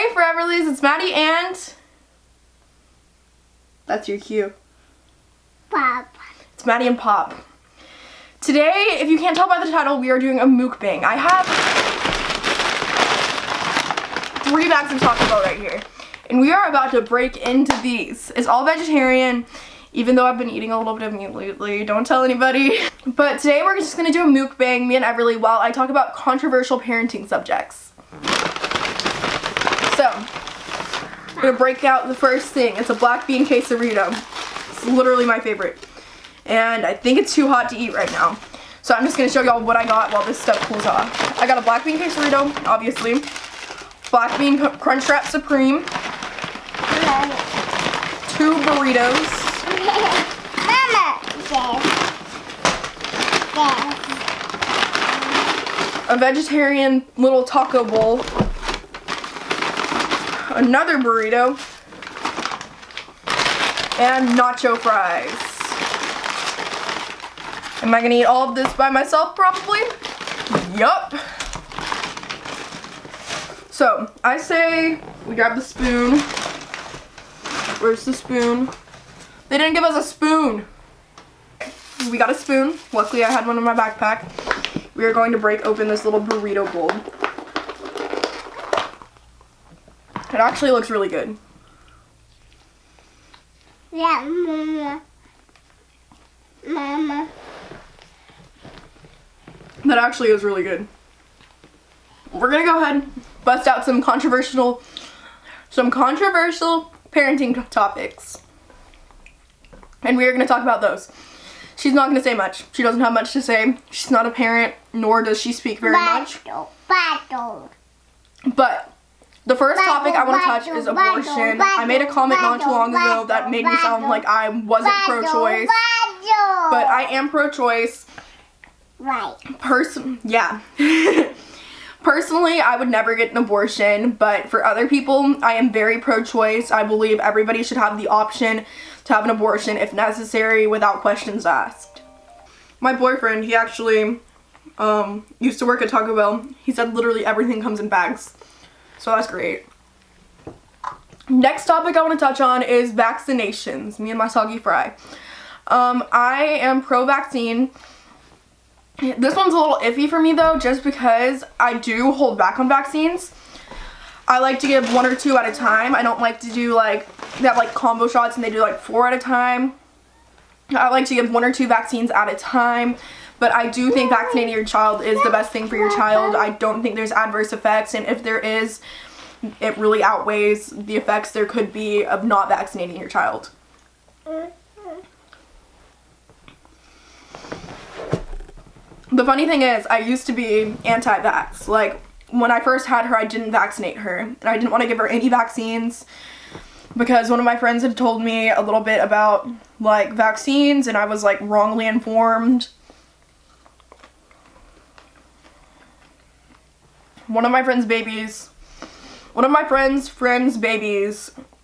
Hey Foreverlies, it's Maddie and that's your cue. Pop. It's Maddie and Pop. Today, if you can't tell by the title, we are doing a mukbang. I have 3 bags of Taco Bell right here, and we are about to break into these. It's all vegetarian, even though I've been eating a little bit of meat lately. Don't tell anybody. But today we're just gonna do a mukbang, me and Everly, while I talk about controversial parenting subjects. So, I'm gonna break out the first thing. It's a black bean quesarito. It's literally my favorite. And I think it's too hot to eat right now. So I'm just gonna show y'all what I got while this stuff cools off. I got a black bean quesarito, obviously. Black bean Crunchwrap Supreme. 2 burritos. A vegetarian little taco bowl. Another burrito. And nacho fries. Am I gonna eat all of this by myself probably? Yup. So, I say we grab the spoon. Where's the spoon? They didn't give us a spoon. We got a spoon. Luckily I had one in my backpack. We are going to break open this little burrito bowl. It actually looks really good. Yeah, Mama. That actually is really good. We're gonna go ahead and bust out some controversial parenting topics. And we are gonna talk about those. She's not gonna say much. She doesn't have much to say. She's not a parent, nor does she speak very much. But the first topic I want to touch is abortion. I made a comment not too long ago that made me sound like I wasn't pro-choice. But I am pro-choice. Right. Personally, I would never get an abortion, but for other people, I am very pro-choice. I believe everybody should have the option to have an abortion if necessary without questions asked. My boyfriend, he actually used to work at Taco Bell. He said literally everything comes in bags. So that's great. Next topic I want to touch on is vaccinations. Me and my soggy fry. I am pro-vaccine. This one's a little iffy for me though, just because I do hold back on vaccines. I like to give 1 or 2 at a time. I don't like to do they have combo shots and they do 4 at a time. I like to give 1 or 2 vaccines at a time. But I do think vaccinating your child is the best thing for your child. I don't think there's adverse effects, and if there is, it really outweighs the effects there could be of not vaccinating your child. The funny thing is, I used to be anti-vax. When I first had her, I didn't vaccinate her. And I didn't want to give her any vaccines because one of my friends had told me a little bit about, vaccines, and I was, wrongly informed. One of my friend's babies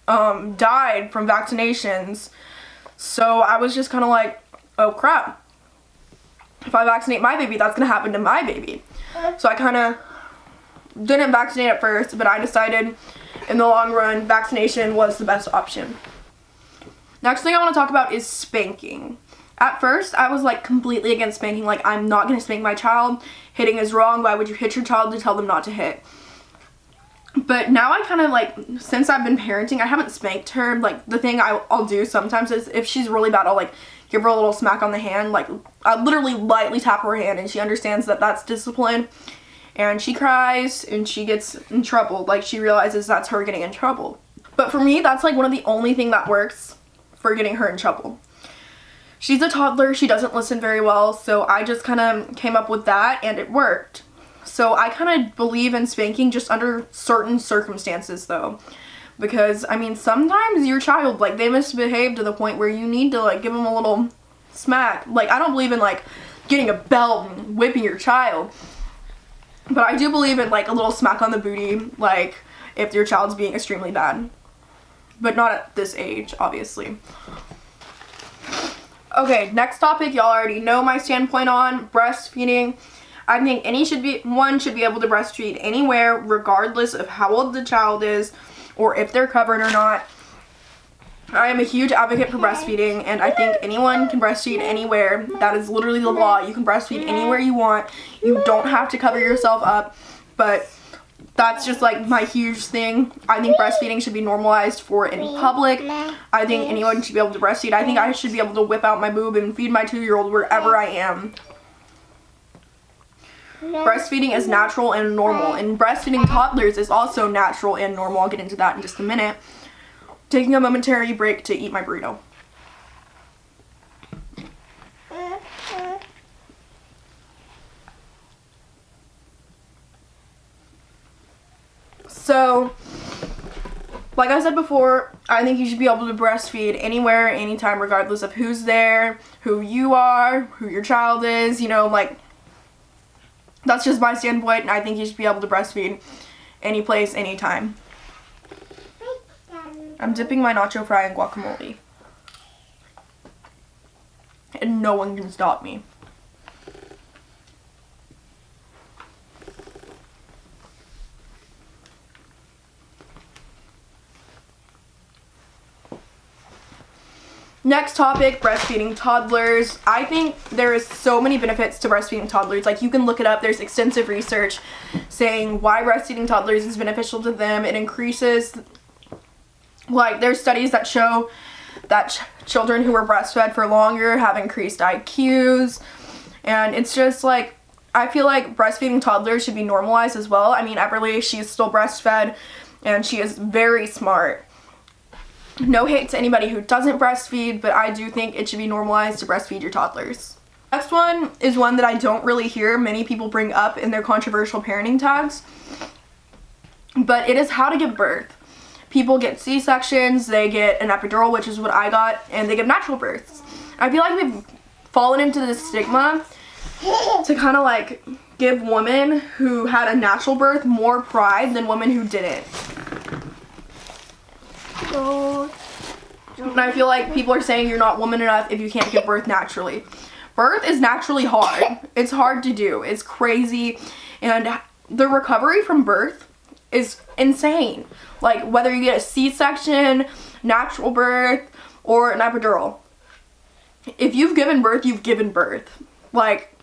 died from vaccinations. So I was just kind of like, oh crap. If I vaccinate my baby, that's going to happen to my baby. So I kind of didn't vaccinate at first, but I decided in the long run, vaccination was the best option. Next thing I want to talk about is spanking. At first, I was completely against spanking. I'm not going to spank my child. Hitting is wrong. Why would you hit your child to tell them not to hit? But now I kind of since I've been parenting, I haven't spanked her. The thing I'll do sometimes is if she's really bad, I'll give her a little smack on the hand. I literally lightly tap her hand and she understands that that's discipline. And she cries and she gets in trouble. She realizes that's her getting in trouble. But for me, that's one of the only thing that works for getting her in trouble. She's a toddler, she doesn't listen very well, so I just kind of came up with that and it worked. So I kind of believe in spanking just under certain circumstances though. Because, sometimes your child, they misbehave to the point where you need to, give them a little smack. I don't believe in, getting a belt and whipping your child. But I do believe in, a little smack on the booty, if your child's being extremely bad. But not at this age, obviously. Okay, next topic, y'all already know my standpoint on breastfeeding. I think one should be able to breastfeed anywhere, regardless of how old the child is or if they're covered or not. I am a huge advocate for breastfeeding, and I think anyone can breastfeed anywhere. That is literally the law. You can breastfeed anywhere you want. You don't have to cover yourself up, but that's just like my huge thing. I think breastfeeding should be normalized for in public. I think anyone should be able to breastfeed. I think I should be able to whip out my boob and feed my 2-year-old wherever I am. Breastfeeding is natural and normal, and breastfeeding toddlers is also natural and normal. I'll get into that in just a minute. Taking a momentary break to eat my burrito. So, like I said before, I think you should be able to breastfeed anywhere, anytime, regardless of who's there, who you are, who your child is, you know, like, that's just my standpoint, and I think you should be able to breastfeed any place, anytime. I'm dipping my nacho fry in guacamole. And no one can stop me. Next topic, breastfeeding toddlers. I think there is so many benefits to breastfeeding toddlers. Like, you can look it up. There's extensive research saying why breastfeeding toddlers is beneficial to them. It increases, like, there's studies that show that children who were breastfed for longer have increased IQs. And it's just like, I feel like breastfeeding toddlers should be normalized as well. I mean, Everly, she's still breastfed and she is very smart. No hate to anybody who doesn't breastfeed, but I do think it should be normalized to breastfeed your toddlers. Next one is one that I don't really hear many people bring up in their controversial parenting tags, but it is how to give birth. People get C-sections, they get an epidural, which is what I got, and they give natural births. I feel like we've fallen into this stigma to kind of like give women who had a natural birth more pride than women who didn't. And I feel like people are saying you're not woman enough if you can't give birth naturally. Birth is naturally hard. It's hard to do. It's crazy. And the recovery from birth is insane. Like, whether you get a C-section, natural birth, or an epidural. If you've given birth, you've given birth. Like,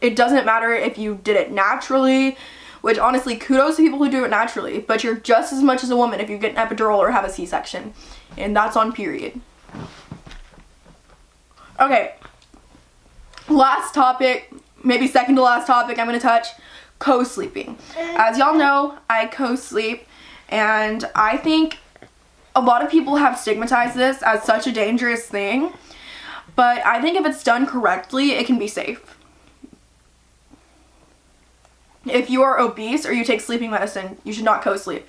it doesn't matter if you did it naturally, which honestly, kudos to people who do it naturally, but you're just as much as a woman if you get an epidural or have a C-section. And that's on period. Okay. Last topic, maybe second to last topic I'm going to touch, co-sleeping. As y'all know, I co-sleep, and I think a lot of people have stigmatized this as such a dangerous thing, but I think if it's done correctly, it can be safe. If you are obese or you take sleeping medicine, you should not co-sleep.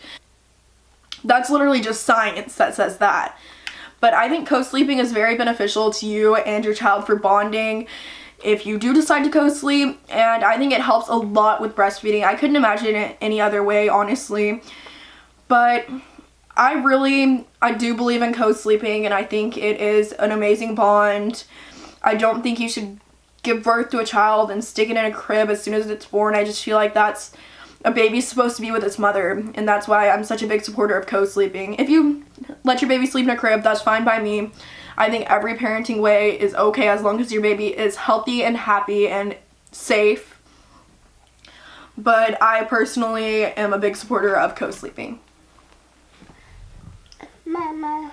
That's literally just science that says that. But I think co-sleeping is very beneficial to you and your child for bonding if you do decide to co-sleep, and I think it helps a lot with breastfeeding. I couldn't imagine it any other way, honestly. But I do believe in co-sleeping, and I think it is an amazing bond. I don't think you should give birth to a child and stick it in a crib as soon as it's born. I just feel like a baby's supposed to be with its mother, and that's why I'm such a big supporter of co-sleeping. If you let your baby sleep in a crib, that's fine by me. I think every parenting way is okay as long as your baby is healthy and happy and safe. But I personally am a big supporter of co-sleeping. Mama.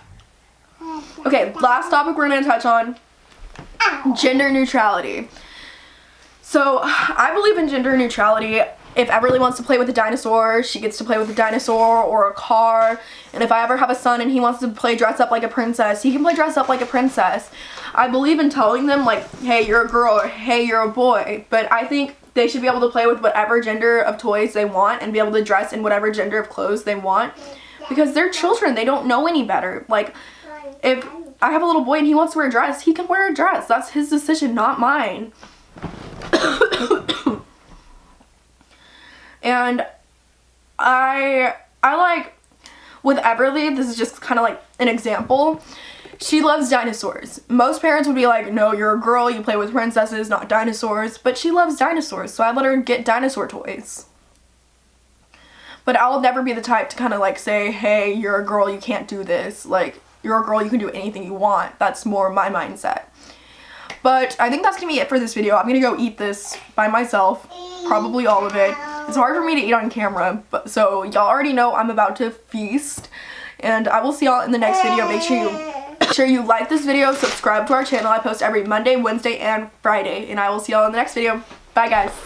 Okay, last topic we're going to touch on, gender neutrality. So, I believe in gender neutrality. If Everly wants to play with a dinosaur, she gets to play with a dinosaur or a car. And if I ever have a son and he wants to play dress up like a princess, he can play dress up like a princess. I believe in telling them, like, hey, you're a girl, or hey, you're a boy. But I think they should be able to play with whatever gender of toys they want and be able to dress in whatever gender of clothes they want. Because they're children, they don't know any better. Like, if I have a little boy and he wants to wear a dress, he can wear a dress. That's his decision, not mine. And I like, with Everly, this is just kind of like an example. She loves dinosaurs. Most parents would be like, no, you're a girl, you play with princesses, not dinosaurs. But she loves dinosaurs, so I let her get dinosaur toys. But I'll never be the type to kind of like say, hey, you're a girl, you can't do this. Like, you're a girl, you can do anything you want. That's more my mindset. But I think that's going to be it for this video. I'm going to go eat this by myself. Probably all of it. It's hard for me to eat on camera, but so y'all already know I'm about to feast. And I will see y'all in the next video. Make sure you like this video, subscribe to our channel. I post every Monday, Wednesday, and Friday. And I will see y'all in the next video. Bye, guys.